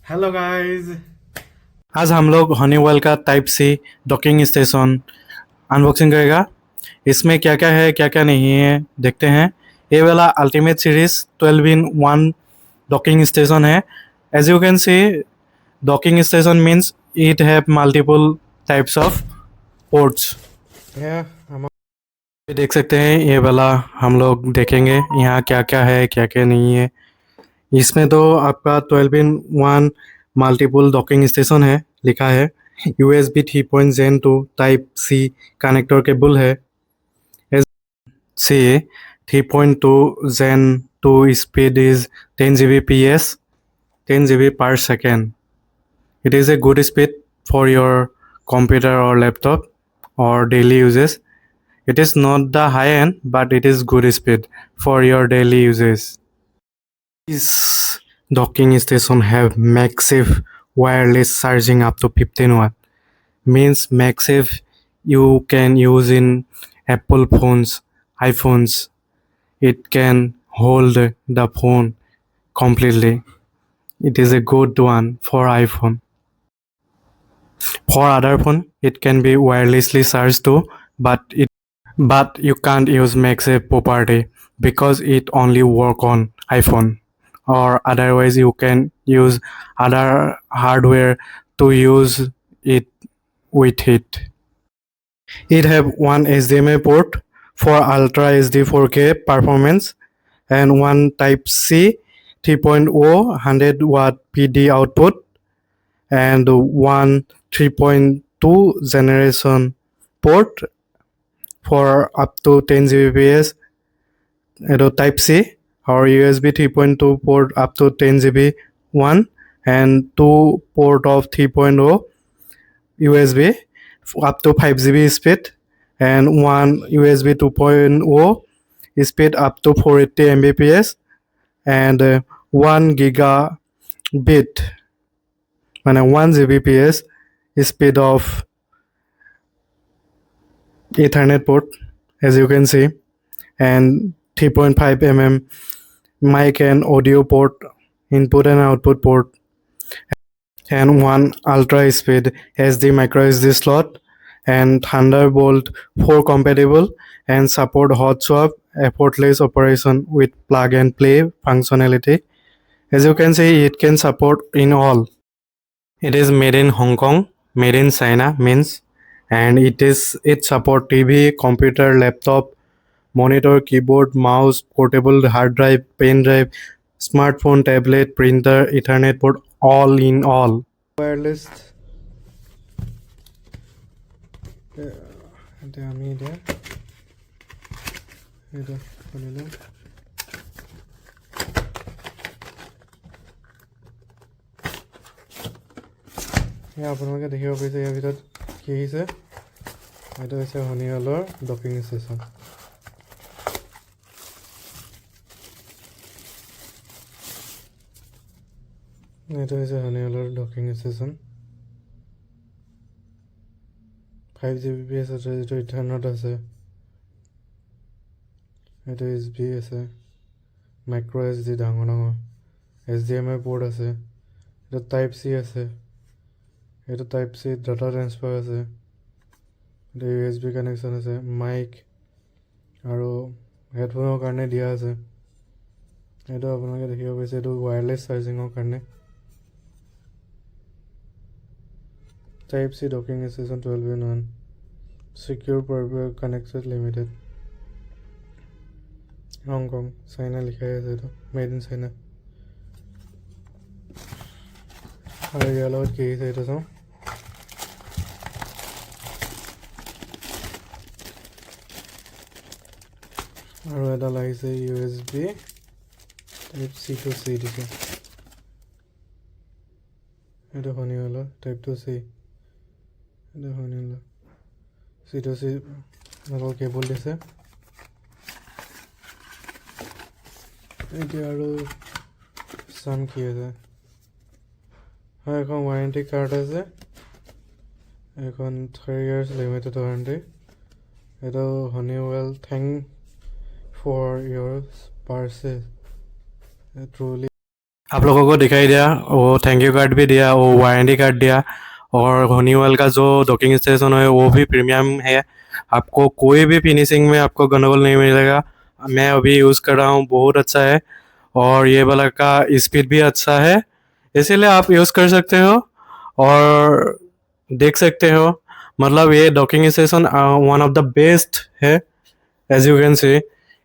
Hello guys. आज हम लोग हनीवेल का type C docking station unboxing करेगा। इसमें क्या क्या है क्या क्या नहीं है देखते हैं। ये वाला ultimate series 12 in 1 docking station है। As you can see docking station means it have multiple types of ports. हम देख सकते हैं ये वाला हम लोग देखेंगे यहाँ क्या क्या है क्या क्या नहीं है। इसमें तो आपका 12 इन 1 मल्टीपल डॉकिंग स्टेशन है लिखा है। USB 3.Gen 2 type C connector cable है। See 3.2 Gen 2 speed is 10 Gbps 10 GB per second. It is a good speed for your computer or laptop or daily uses. It is not the high end but it is good speed for your daily uses. This docking station have massive wireless charging up to 15 watt. Means massive you can use in Apple phones, iPhones. It can hold the phone completely. It is a good one for iPhone. For other phone, it can be wirelessly charged too, but you can't use MagSafe property because it only work on iPhone. Or otherwise you can use other hardware to use it with it. It have one HDMI port for Ultra HD 4K performance and one Type C 3.0 100 watt PD output and one 3.2 generation port for up to 10 Gbps. Type C or USB 3.2 port up to 10 GB one and two port of 3.0 USB up to 5 GB speed and one USB 2.0 speed up to 480 Mbps and 1 gigabit and 1 Gbps speed of Ethernet port as you can see and 3.5 mic and audio port input and output port and one ultra speed SD micro SD slot and Thunderbolt 4 compatible and support hot swap effortless operation with plug and play functionality. As you can see it can support in all. It is made in Hong Kong, made in China means, and it support TV, computer, laptop, monitor, keyboard, mouse, portable hard drive, pen drive, smartphone, tablet, printer, Ethernet port, all in all. Wireless. আমি এতিয়া এইটো খুলিলোঁ। আপোনালোকে দেখিব পাৰিছে ইয়াৰ ভিতৰত কি আহিছে। এইটো হৈছে হনিৱেলৰ ডকিং ষ্টেচন। এইটো হৈছে হনিৱেলৰ ডকিং ষ্টেচন। 5 Gbps আছে, যিটো ইথাৰনেট আছে, এইটো USB আছে, মাইক্ৰ SD ডাঙৰ ডাঙৰ, HDMI পৰ্ট আছে, এইটো টাইপ C আছে, এইটো টাইপ C ডাটা ট্ৰান্সফাৰ আছে, এইটো USB কানেকশ্যন আছে, মাইক আৰু হেডফোনৰ কাৰণে দিয়া আছে। এইটো আপোনালোকে দেখিব পাৰিছে, এইটো ৱায়াৰলেছ চাৰ্জিঙৰ কাৰণে। Type C docking station 12 in 1. Secure Private Connected Limited. Hong Kong, China लिखा है इधर। Made in China. और ये अलग क्या है इधर सो? और ये डाला इसे USB Type C to C दिखे। ये तो होने वाला Type to C। এটা হয় নিল C2C আকৌ কেবল দিছে। এতিয়া আৰু চাম কি আছে। হয়, এখন ৱাৰেণ্টি কাৰ্ড আছে, এখন 3 years লিমিটেড ৱাৰেণ্টি। এইটো Honeywell thank for your purchase truly आप लोगों को दिखाई दिया, वो थैंक यू कार्ड भी दिया, वो वारंटी कार्ड दिया, और होनीवेल का जो डॉकिंग स्टेशन है वो भी प्रीमियम है। आपको कोई भी फिनिशिंग में आपको गंडगोल नहीं मिलेगा। मैं अभी यूज़ कर रहा हूँ, बहुत अच्छा है, और ये वाला का स्पीड भी अच्छा है, इसीलिए आप यूज़ कर सकते हो और देख सकते हो। मतलब ये docking station one of the best है, as you can see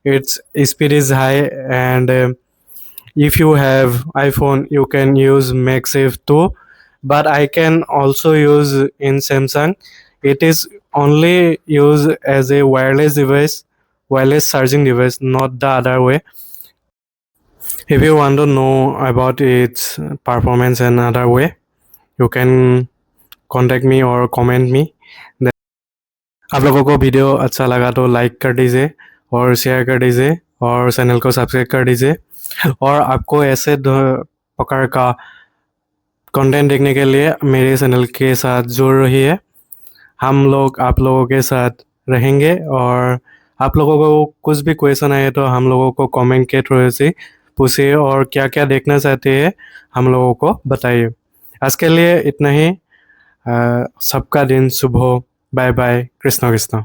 its speed is high, and if you have iPhone you can use MagSafe too, but I can also use in Samsung. It is only used as a wireless device, wireless charging device, not the other way. If you want to know about its performance another way, you can contact me or comment me. आप लोगों को video अच्छा लगा तो like कर दीजिए और share कर दीजिए और चैनल को सब्सक्राइब कर दीजिए, और आपको ऐसे प्रकार का कंटेंट देखने के लिए मेरे चैनल के साथ जुड़ रहिए। हम लोग आप लोगों के साथ रहेंगे, और आप लोगों को कुछ भी क्वेश्चन आए तो हम लोगों को कमेंट के थ्रू से पूछिए, और क्या क्या देखना चाहते हैं हम लोगों को बताइए। आज के लिए इतना ही। सबका दिन शुभ हो। Bye bye. कृष्ण कृष्ण।